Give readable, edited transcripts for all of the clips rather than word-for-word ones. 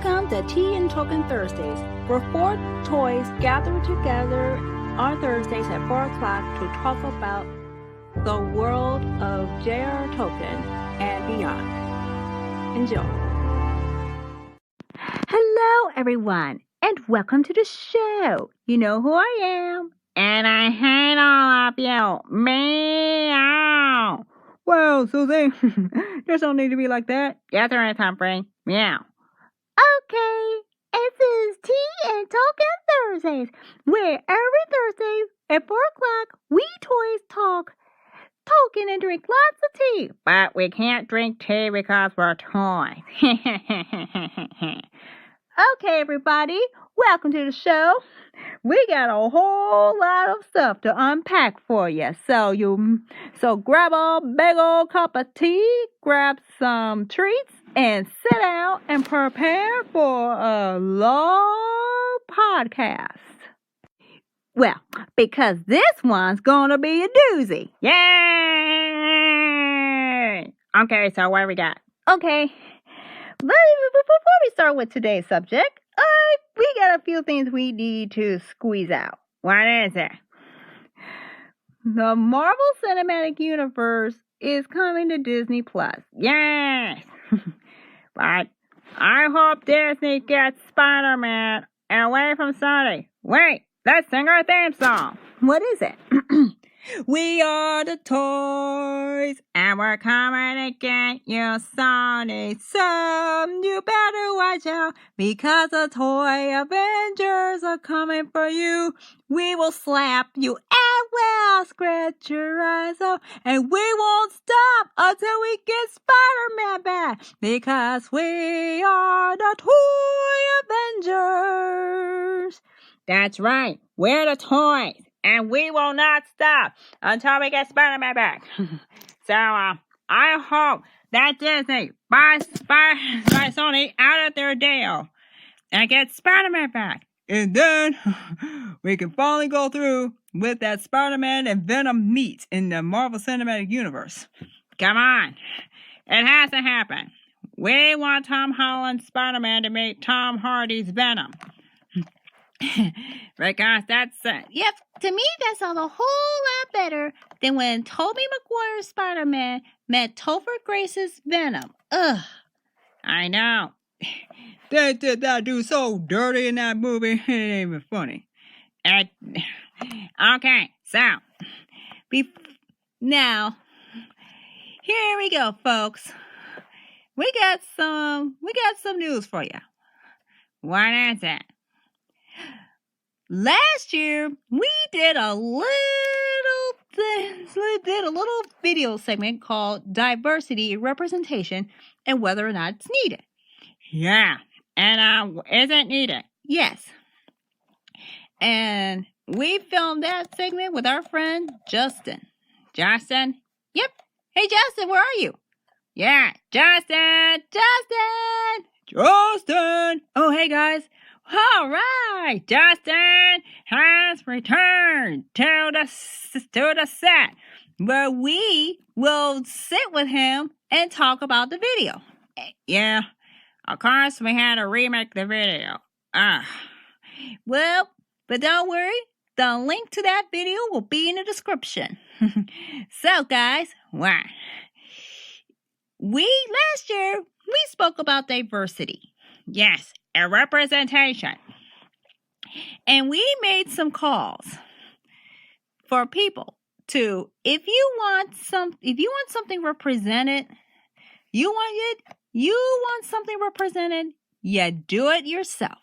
Welcome to Tea and Token Thursdays, where four toys gather together on Thursdays at 4 o'clock to talk about the world of J.R. Tolkien and beyond. Enjoy. Hello, everyone, and welcome to the show. You know who I am, and I hate all of you. Meow. Well, Susie, there's no need to be like that. Yes, there is, Humphrey. Meow. Okay, this is Tea and Token Thursdays, where every Thursday at 4 o'clock, we toys talk Tolkien and drink lots of tea. But we can't drink tea because we're toys. Okay, everybody, welcome to the show. We got a whole lot of stuff to unpack for you. So grab a big old cup of tea, grab some treats, and sit down and prepare for a long podcast. Well, because this one's gonna be a doozy. Yay! Okay, so what do we got? Okay, before we start with today's subject, we got a few things we need to squeeze out. What is it? The Marvel Cinematic Universe is coming to Disney Plus. Yes! But I hope Disney gets Spider-Man away from Sony. Wait, let's sing our theme song. What is it? We are the toys, and we're coming to get you, Sony. So you better watch out, because the toy Avengers are coming for you. We will slap you and we'll scratch your eyes out, and we won't stop until we get Spider-Man back, because we are the toy Avengers. That's right, we're the toys. And we will not stop until we get Spider-Man back. So, I hope that Disney buys Sony out of their deal and gets Spider-Man back. And then we can finally go through with that Spider-Man and Venom meet in the Marvel Cinematic Universe. Come on. It has to happen. We want Tom Holland's Spider-Man to meet Tom Hardy's Venom. Because that's, yep, to me that sounds a whole lot better than when Tobey Maguire's Spider-Man met Topher Grace's Venom. Ugh, I know. They did that dude so dirty in that movie, it ain't even funny. Okay, so, now, here we go, folks. We got some news for you. What is it? Last year, we did a little video segment called Diversity Representation and Whether or Not It's Needed. Yeah, and is it needed? Yes. And we filmed that segment with our friend Justin. Justin? Yep. Hey, Justin, where are you? Yeah, Justin! Oh, hey, guys. All right, Justin has returned to the set, where we will sit with him and talk about the video. Yeah, of course we had to remake the video. Well, but don't worry, the link to that video will be in the description. So, guys, last year we spoke about diversity. Yes. A representation. And we made some calls for people to, if you want something represented, you want something represented, you do it yourself.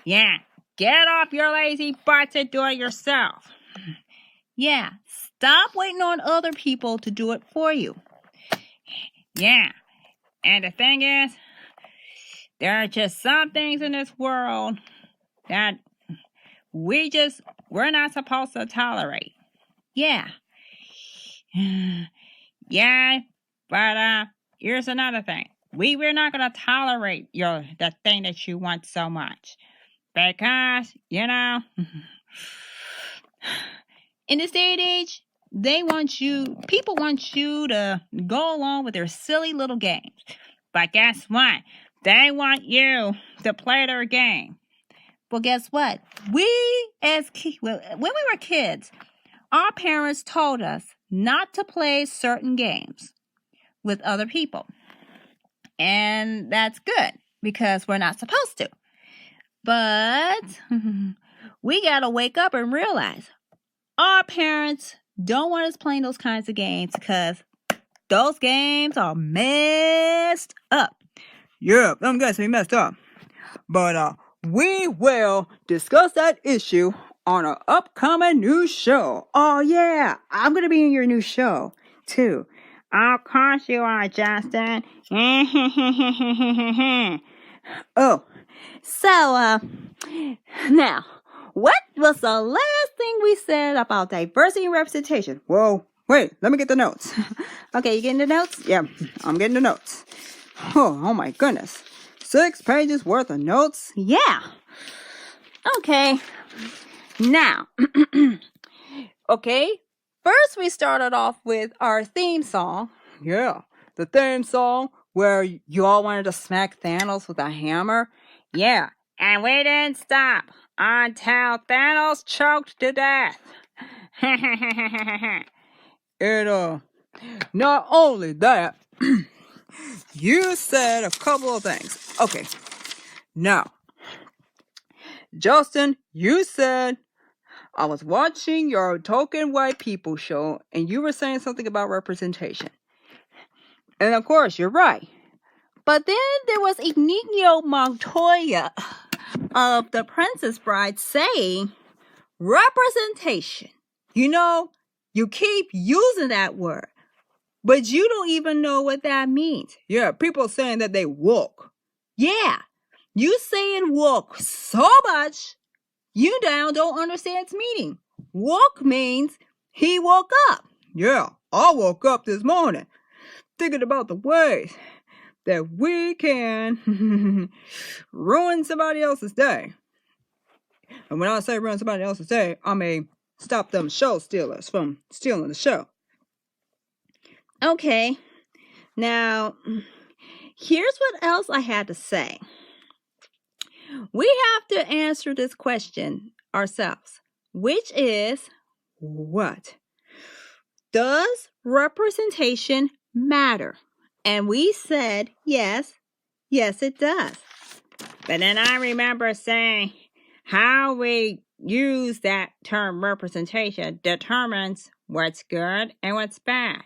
Yeah, get off your lazy butt to do it yourself. Yeah, stop waiting on other people to do it for you. Yeah, and the thing is, there are just some things in this world that we're not supposed to tolerate. Yeah. Yeah, but here's another thing. We're not going to tolerate the thing that you want so much. Because, in this day and age, people want you to go along with their silly little games. But guess what? They want you to play their game. Well, guess what? When we were kids, our parents told us not to play certain games with other people. And that's good because we're not supposed to. But we got to wake up and realize our parents don't want us playing those kinds of games because those games are messed up. Yeah, them guys be messed up. But we will discuss that issue on our upcoming new show. Oh yeah, I'm gonna be in your new show too. Of course you are, Justin. Oh, so now, what was the last thing we said about diversity and representation? Whoa, wait, let me get the notes. Okay, you getting the notes? Yeah, I'm getting the notes. Oh my goodness. 6 pages worth of notes? Yeah. Okay. Now, okay. First, we started off with our theme song. Yeah, the theme song where you all wanted to smack Thanos with a hammer. Yeah, and we didn't stop until Thanos choked to death. And not only that, you said a couple of things. Okay, now, Justin, you said I was watching your Token White People show and you were saying something about representation. And of course, you're right. But then there was Inigo Montoya of The Princess Bride saying representation. You know, you keep using that word, but you don't even know what that means. Yeah, people saying that they woke. Yeah, you saying woke so much, you now don't understand its meaning. Woke means he woke up. Yeah, I woke up this morning thinking about the ways that we can ruin somebody else's day. And when I say ruin somebody else's day, I mean stop them show stealers from stealing the show. Okay, now here's what else I had to say. We have to answer this question ourselves, which is, What? does representation matter? And we said, yes, it does. But then I remember saying how we use that term representation determines what's good and what's bad.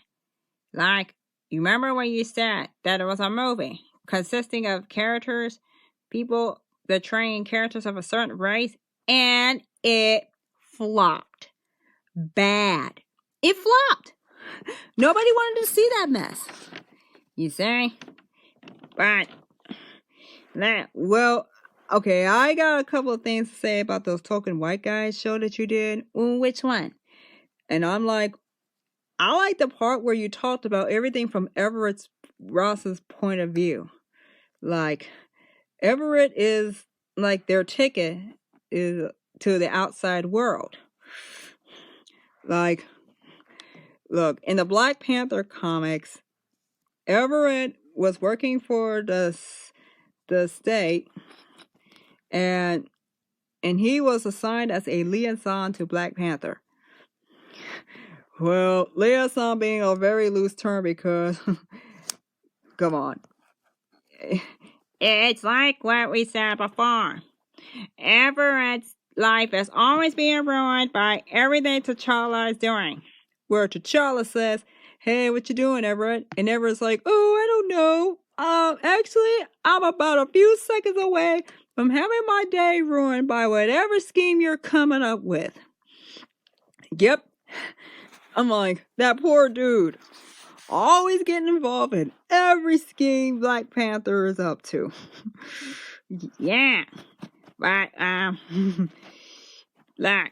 Like, you remember when you said that it was a movie consisting of characters, people portraying characters of a certain race, and it flopped. Bad. It flopped. Nobody wanted to see that mess. You see? But, Well, okay, I got a couple of things to say about those Token White Guys show that you did. Which one? And I'm like, I like the part where you talked about everything from Everett Ross's point of view. Like, Everett is like their ticket is to the outside world. Like, look, in the Black Panther comics, Everett was working for the state, and he was assigned as a liaison to Black Panther. Well, liaison being a very loose term because, come on. it's like what we said before. Everett's life is always being ruined by everything T'Challa is doing. Where T'Challa says, "Hey, what you doing, Everett?" And Everett's like, "Oh, I don't know. Actually, I'm about a few seconds away from having my day ruined by whatever scheme you're coming up with." Yep. I'm like, that poor dude. Always getting involved in every scheme Black Panther is up to. Yeah. But, look.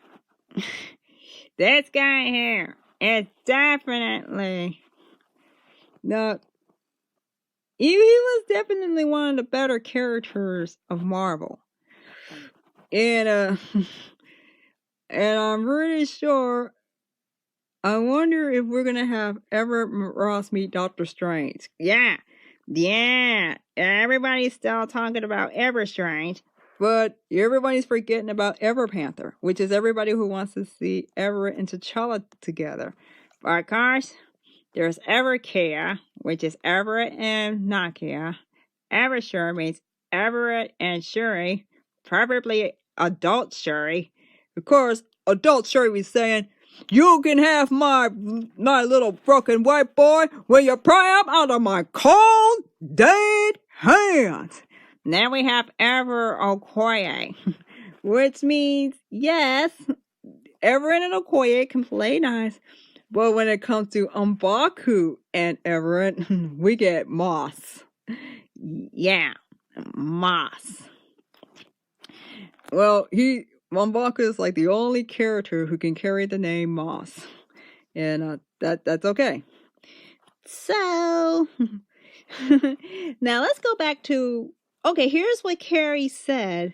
This guy here is definitely... No, he was definitely one of the better characters of Marvel. And I'm pretty sure, I wonder if we're going to have Everett Ross meet Doctor Strange. Yeah, Yeah, everybody's still talking about Everstrange. But everybody's forgetting about Everpanther, which is everybody who wants to see Everett and T'Challa together. Of course, there's Evercare, which is Everett and Nakia. Eversure means Everett and Shuri, probably adult Shuri. Of course, adult Shuri was saying, "You can have my little broken white boy when you pry up out of my cold, dead hands." Then we have Ever Okoye. Which means, yes, Everett and Okoye can play nice. But when it comes to M'Baku and Everett, we get Moss. Yeah, Moss. Well, M'Baku is like the only character who can carry the name Moss. And that's okay. So, now let's go back to, okay, here's what Kerrie said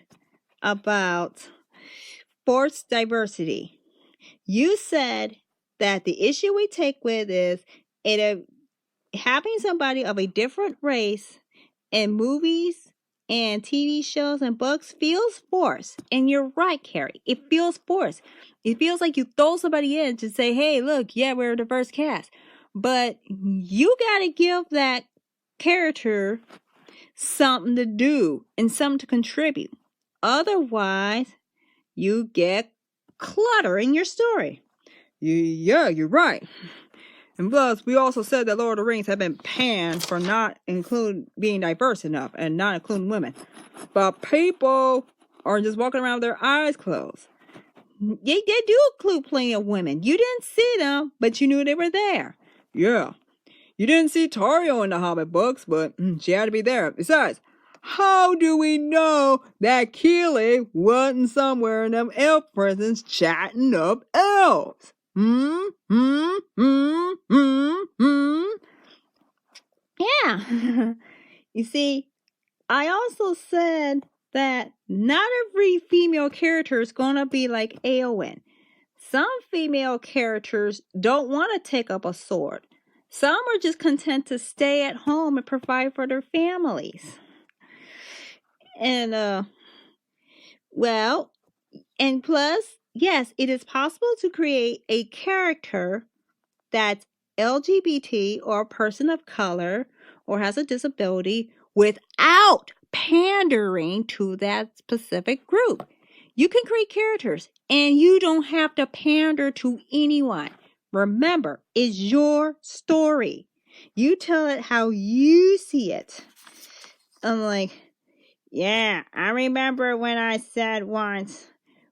about forced diversity. You said that the issue we take with is having somebody of a different race in movies and TV shows and books feels forced. And you're right, Kerrie. It feels forced. It feels like you throw somebody in to say, hey, look, yeah, we're a diverse cast. But you got to give that character something to do and something to contribute. Otherwise, you get clutter in your story. Yeah, you're right. And plus, we also said that Lord of the Rings have been panned for not being diverse enough and not including women. But people are just walking around with their eyes closed. They do include plenty of women. You didn't see them, but you knew they were there. Yeah. You didn't see Tario in the Hobbit books, but she had to be there. Besides, how do we know that Keely wasn't somewhere in them elf prisons chatting up elves? Yeah. You see, I also said that not every female character is going to be like Eowyn. Some female characters don't want to take up a sword. Some are just content to stay at home and provide for their families. And, and plus, yes, it is possible to create a character that's LGBT or a person of color or has a disability without pandering to that specific group. You can create characters and you don't have to pander to anyone. Remember, it's your story. You tell it how you see it. I'm like, yeah, I remember when I said once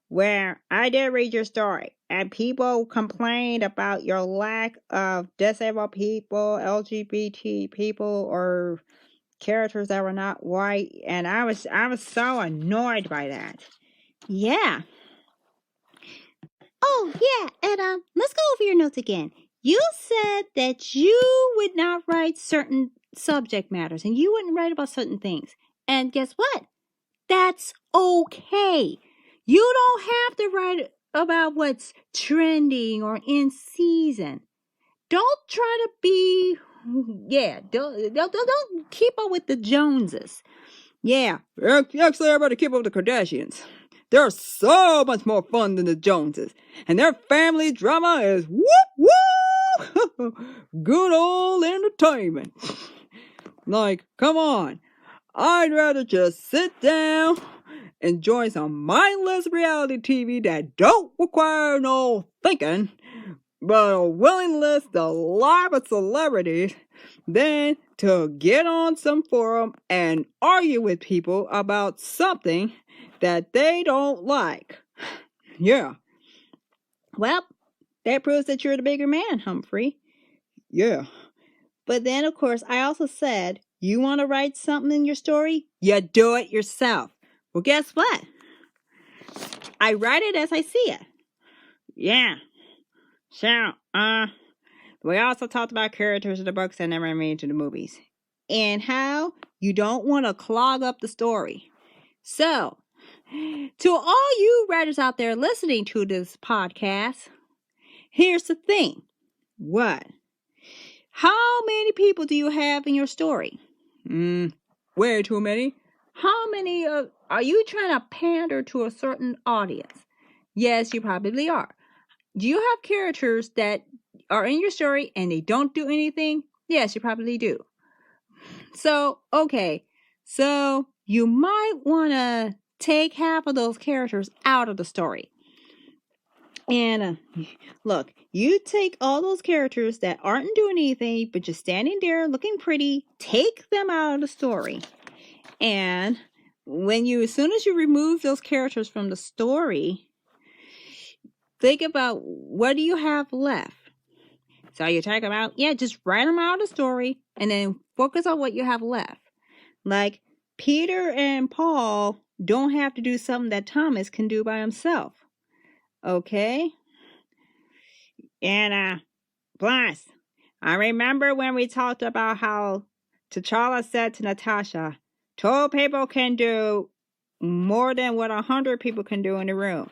where I did read your story and people complained about your lack of disabled people, LGBT people, or characters that were not white, and I was so annoyed by that. Yeah. Oh, yeah, and let's go over your notes again. You said that you would not write certain subject matters and you wouldn't write about certain things. And guess what? That's okay. You don't have to write about what's trending or in season. Don't try to be, don't keep up with the Joneses. Yeah. Actually, everybody keep up with the Kardashians. They're so much more fun than the Joneses. And their family drama is whoop. Good old entertainment. Like, come on. I'd rather just sit down, enjoy some mindless reality TV that don't require no thinking, but a willingness to lie with celebrities, than to get on some forum and argue with people about something that they don't like. Yeah. Well, that proves that you're the bigger man, Humphrey. Yeah. But then, of course, I also said, you want to write something in your story? You do it yourself. Well, guess what? I write it as I see it. Yeah. So, we also talked about characters in the books that never made it to the movies. And how you don't want to clog up the story. So, to all you writers out there listening to this podcast, here's the thing. What? How many people do you have in your story? Way too many. How many are you trying to pander to a certain audience? Yes, you probably are. Do you have characters that are in your story and they don't do anything? Yes, you probably do. So, okay. So, you might want to take half of those characters out of the story. And look, you take all those characters that aren't doing anything but just standing there looking pretty, take them out of the story. And as soon as you remove those characters from the story, think about what do you have left. So you take them out, just write them out of the story and then focus on what you have left. Like Peter and Paul don't have to do something that Thomas can do by himself. Okay? And plus, I remember when we talked about how T'Challa said to Natasha, 2 people can do more than what 100 people can do in the room.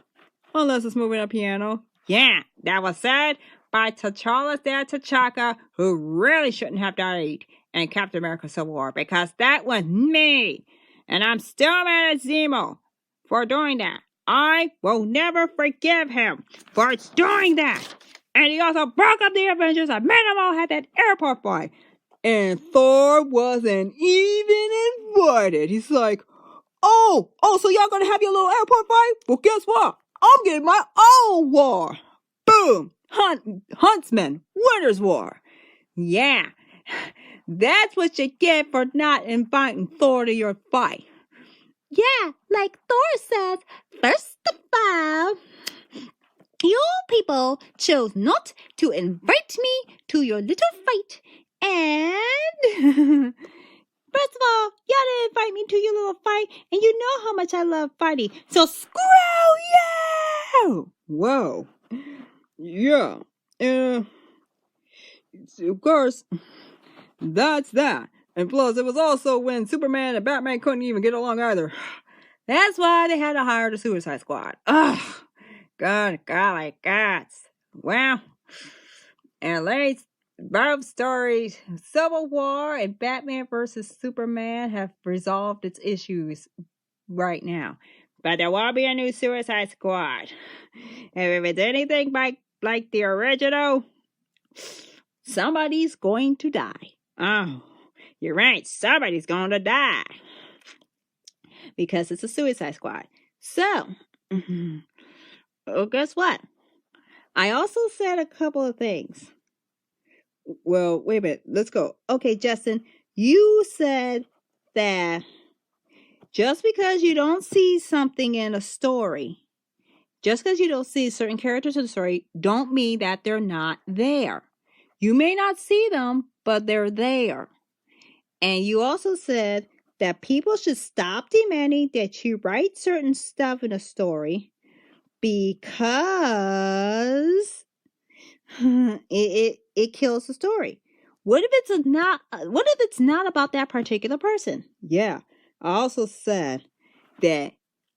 Unless it's moving a piano. Yeah, that was said by T'Challa's dad, T'Chaka, who really shouldn't have died in Captain America Civil War, because that was me. And I'm still mad at Zemo for doing that. I will never forgive him for doing that. And he also broke up the Avengers and made them all have that airport fight. And Thor wasn't even invited. He's like, oh, so y'all gonna have your little airport fight? Well, guess what? I'm getting my own war. Boom! Huntsman, Winter's War. Yeah, that's what you get for not inviting Thor to your fight. Yeah, like Thor says, first of all, you people chose not to invite me to your little fight. And first of all, y'all didn't invite me to your little fight, and you know how much I love fighting. So screw you! Whoa. Yeah. Of course, that's that. And plus, it was also when Superman and Batman couldn't even get along either. That's why they had to hire the Suicide Squad. Ugh. Good golly gods. Well, and late both stories, Civil War and Batman vs. Superman, have resolved its issues right now. But there will be a new Suicide Squad. And if it's anything like the original, somebody's going to die. Oh, you're right. Somebody's going to die. Because it's a Suicide Squad. So, guess what? I also said a couple of things. Well, wait a minute. Let's go. Okay, Justin, you said that just because you don't see something in a story, just because you don't see certain characters in the story, don't mean that they're not there. You may not see them, but they're there. And you also said that people should stop demanding that you write certain stuff in a story because it kills the story. What if it's not about that particular person? Yeah. I also said that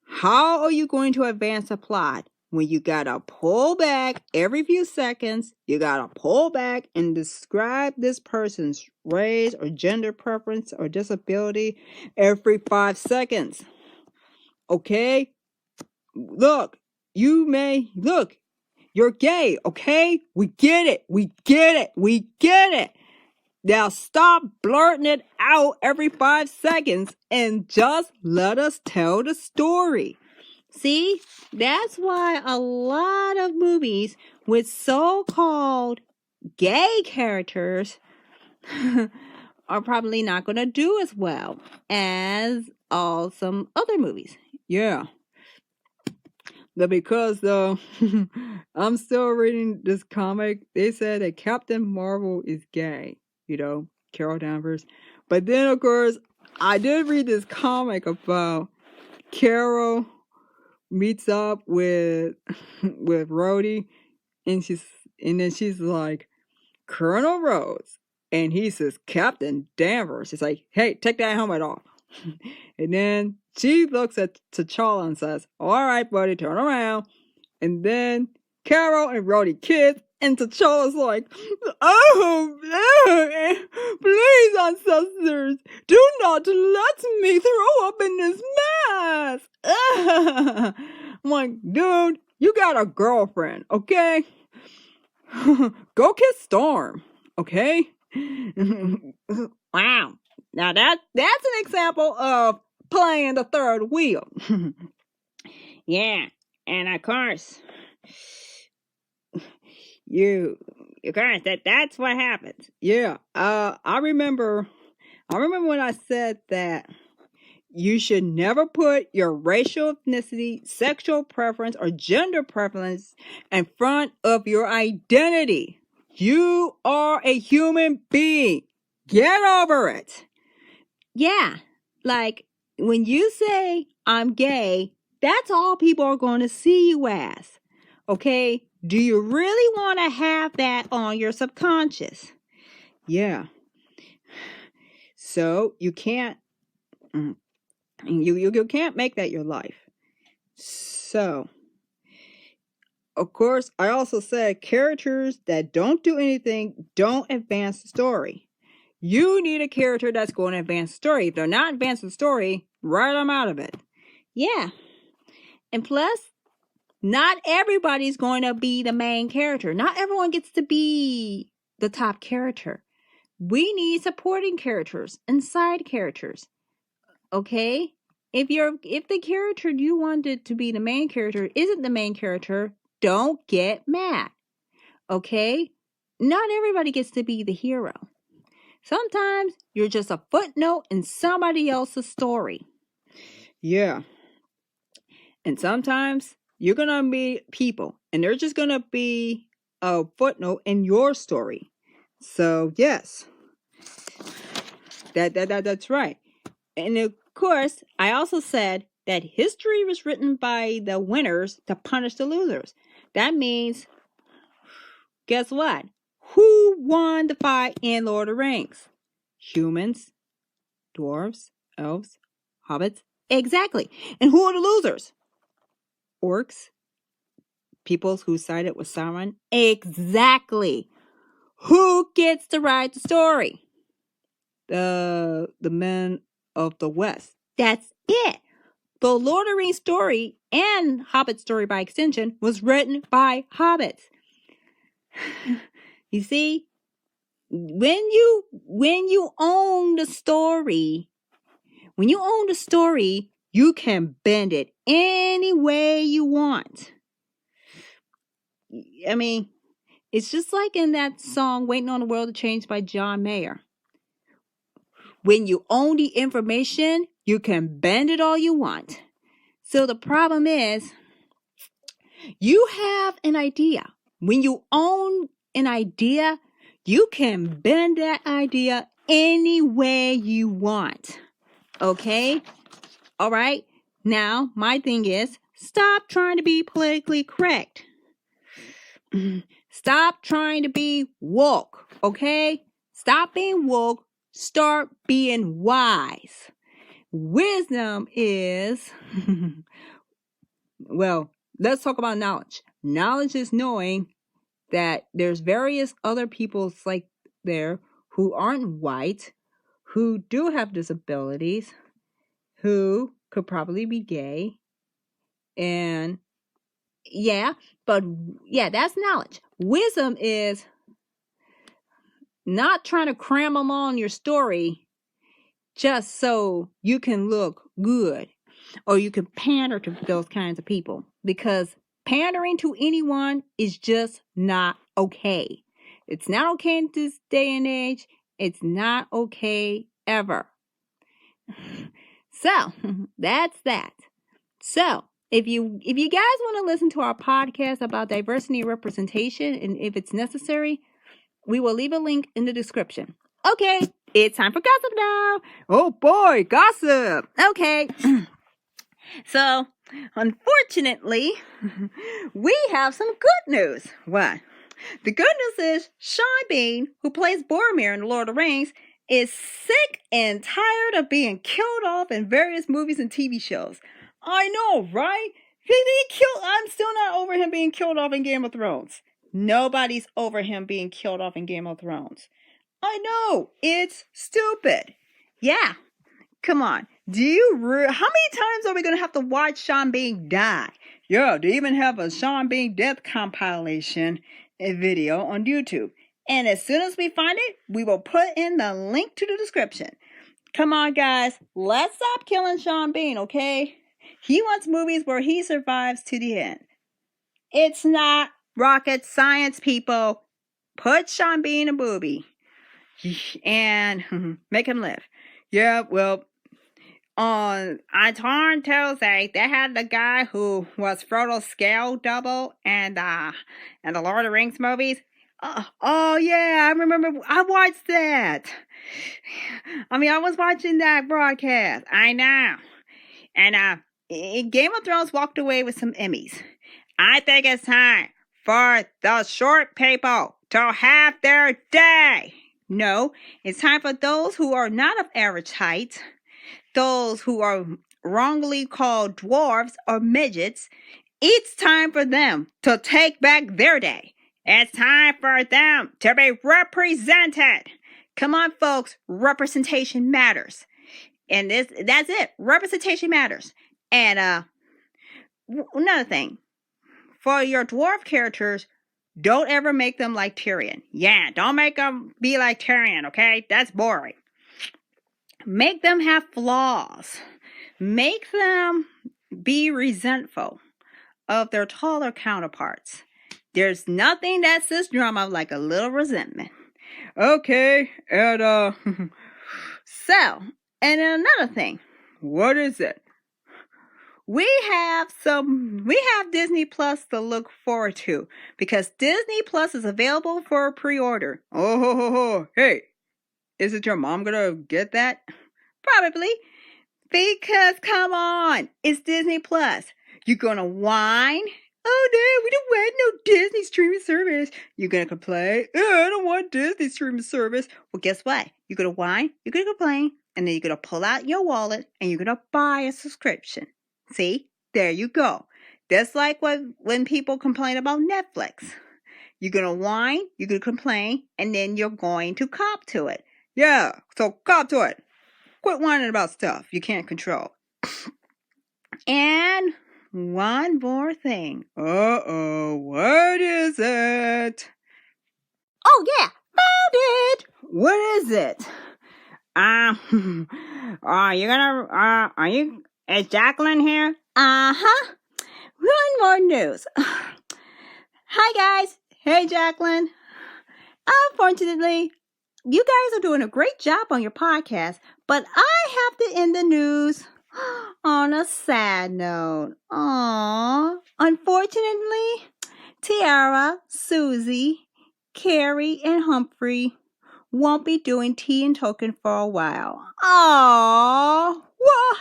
how are you going to advance a plot when you gotta pull back every few seconds? You gotta pull back and describe this person's race or gender preference or disability every 5 seconds. Okay? Look, you're gay, okay? We get it. Now stop blurting it out every 5 seconds and just let us tell the story. See, that's why a lot of movies with so-called gay characters are probably not going to do as well as some other movies. Yeah. Because I'm still reading this comic. They said that Captain Marvel is gay. Carol Danvers. But then, of course, I did read this comic about Carol meets up with Rhodey, and then she's like, Colonel Rhodes, and he says Captain Danvers. She's like, hey, take that helmet off. And then she looks at T'Challa and says, all right, buddy, turn around. And then Carol and Rhodey kiss, And T'Challa's like, oh, please, ancestors, do not let me throw up in this mess. I'm like, dude, you got a girlfriend, okay? Go kiss Storm, okay? Wow. Now that's an example of playing the third wheel. Yeah, and of course, that's what happens. Yeah. I remember when I said that you should never put your racial ethnicity, sexual preference, or gender preference in front of your identity. You are a human being. Get over it. Yeah, like when you say I'm gay, that's all people are going to see you as. Okay? Do you really want to have that on your subconscious? Yeah. So you can't you can't make that your life. So, of course, I also said characters that don't do anything don't advance the story. You need a character that's going to advance the story. If they're not advancing the story, write them out of it. Yeah. And plus, not everybody's going to be the main character. Not everyone gets to be the top character. We need supporting characters and side characters. Okay? If the character you wanted to be the main character isn't the main character, don't get mad. Okay? Not everybody gets to be the hero. Sometimes you're just a footnote in somebody else's story. Yeah. And sometimes you're going to meet people and they're just going to be a footnote in your story. So, yes. That's right. And of course, I also said that history was written by the winners to punish the losers. That means, guess what? Who won the fight in Lord of the Rings? Humans, dwarves, elves, hobbits. Exactly. And who are the losers? Orcs, people who sided with Sauron. Exactly. Who gets to write the story? The men of the West. That's it. The Lord of the Rings story and Hobbit story by extension was written by hobbits. You see, when you own the story, you can bend it any way you want. I mean, it's just like in that song Waiting on the World to Change by John Mayer. When you own the information, you can bend it all you want. So the problem is, you have an idea. When you own an idea, you can bend that idea any way you want. Okay? All right? Now, my thing is, stop trying to be politically correct. Stop trying to be woke. Okay? Stop being woke. Start being wise. Wisdom is, well, let's talk about knowledge. Knowledge is knowing that there's various other people like there who aren't white, who do have disabilities, who could probably be gay. And that's knowledge. Wisdom is not trying to cram them on your story just so you can look good or you can pander to those kinds of people, because pandering to anyone is just not okay. It's not okay in this day and age. It's not okay ever. So that's that. So if you guys want to listen to our podcast about diversity and representation, and if it's necessary, we will leave a link in the description. Okay, it's time for gossip now. Oh boy, gossip. Okay. So, unfortunately, we have some good news. What? The good news is Sean Bean, who plays Boromir in The Lord of the Rings, is sick and tired of being killed off in various movies and TV shows. I know, right? I'm still not over him being killed off in Game of Thrones. Nobody's over him being killed off in Game of Thrones. I know, it's stupid. Yeah, come on. How many times are we going to have to watch Sean Bean die? Yeah, they even have a Sean Bean death compilation video on YouTube. And as soon as we find it, we will put in the link to the description. Come on, guys. Let's stop killing Sean Bean, okay? He wants movies where he survives to the end. It's not rocket science, people. Put Sean Bean in a movie and make him live. Yeah, well, on Tuesday, they had the guy who was Frodo's scale double and the Lord of the Rings movies. Oh yeah, I remember. I watched that. I was watching that broadcast. I know. And Game of Thrones walked away with some Emmys. I think it's time for the short people to have their day. No, it's time for those who are not of average height, those who are wrongly called dwarves or midgets. It's time for them to take back their day. It's time for them to be represented. Come on, folks. Representation matters. And that's it. Representation matters. And another thing. For your dwarf characters, don't ever make them like Tyrion. Yeah, don't make them be like Tyrion, okay? That's boring. Make them have flaws. Make them be resentful of their taller counterparts. There's nothing that says drama like a little resentment. Okay, and so, and another thing. What is it? We have Disney Plus to look forward to because Disney Plus is available for pre-order. Oh, hey, isn't your mom gonna get that? Probably, because come on, it's Disney Plus. You gonna whine? Oh no, we don't want no Disney streaming service. You're gonna complain? Oh, I don't want Disney streaming service. Well, guess what? You're gonna whine, you're gonna complain, and then you're gonna pull out your wallet and you're gonna buy a subscription. See? There you go. That's like when people complain about Netflix. You're gonna whine, you're gonna complain, and then you're going to cop to it. Yeah, so cop to it. Quit whining about stuff you can't control. And one more thing. Uh-oh, what is it? Oh yeah, found it! What is it? Is Jacqueline here? Uh-huh. One more news. Hi guys. Hey Jacqueline. Unfortunately, you guys are doing a great job on your podcast, but I have to end the news on a sad note. Aww. Unfortunately, Tierra, Susie, Kerrie, and Humphrey won't be doing Tea and Token for a while. Aww. What?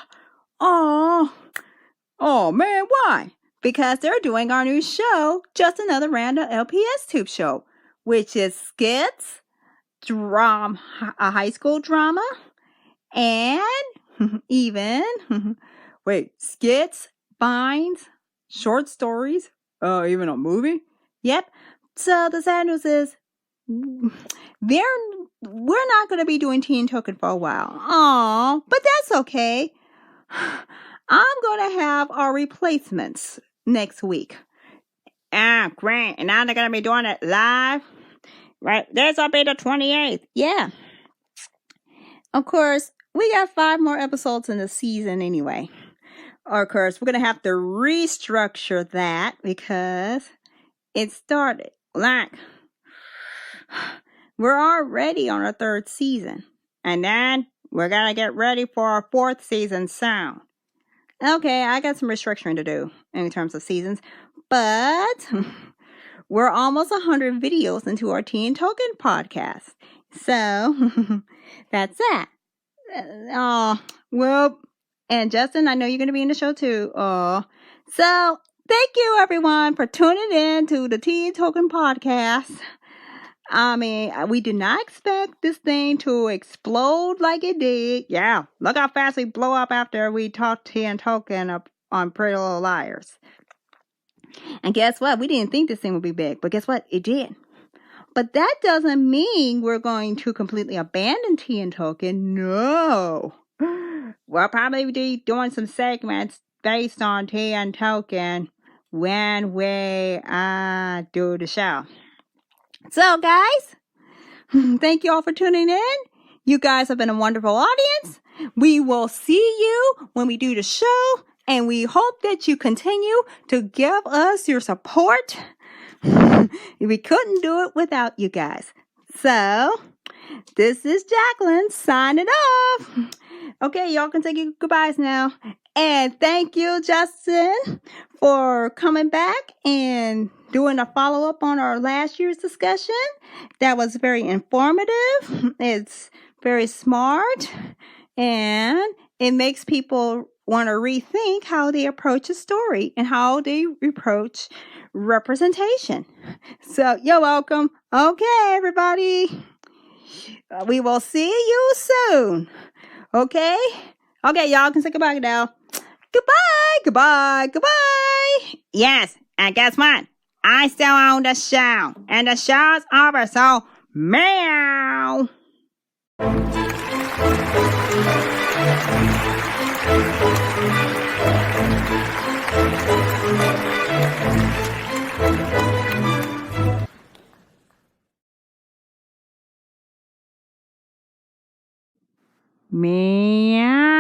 Oh man, why? Because they're doing our new show, Just Another Random LPS Tube Show, which is skits, a high school drama, and even, skits, binds, short stories, even a movie. Yep. So the sad news is, we're not going to be doing Tea and Token for a while. Aw, but that's okay. I'm going to have our replacements next week. Great. And now they're going to be doing it live. Right. This will be the 28th. Yeah. Of course, we got 5 more episodes in the season anyway. Of course, we're going to have to restructure that because it started. We're already on our 3rd season. And then we're going to get ready for our 4th season soon. Okay, I got some restructuring to do in terms of seasons. But we're almost 100 videos into our Tea and Token podcast. So, that's that. And Justin, I know you're going to be in the show too. So, thank you everyone for tuning in to the Tea and Token podcast. We did not expect this thing to explode like it did. Yeah, look how fast we blow up after we talked Tea and Token up on Pretty Little Liars. And guess what? We didn't think this thing would be big, but guess what? It did. But that doesn't mean we're going to completely abandon Tea and Token. No. We'll probably be doing some segments based on Tea and Token when we do the show. So, guys, thank you all for tuning in. You guys have been a wonderful audience. We will see you when we do the show, and we hope that you continue to give us your support. We couldn't do it without you guys. So, this is Jacqueline signing off. Okay, y'all can say your goodbyes now. And thank you, Justin, for coming back and doing a follow-up on our last year's discussion. That was very informative. It's very smart. And it makes people want to rethink how they approach a story and how they approach representation. So, you're welcome. Okay, everybody. We will see you soon. Okay? Okay, y'all can say goodbye now. Goodbye, goodbye, goodbye. Yes, and guess what? I still own the show, and the show's over, so meow. Meow.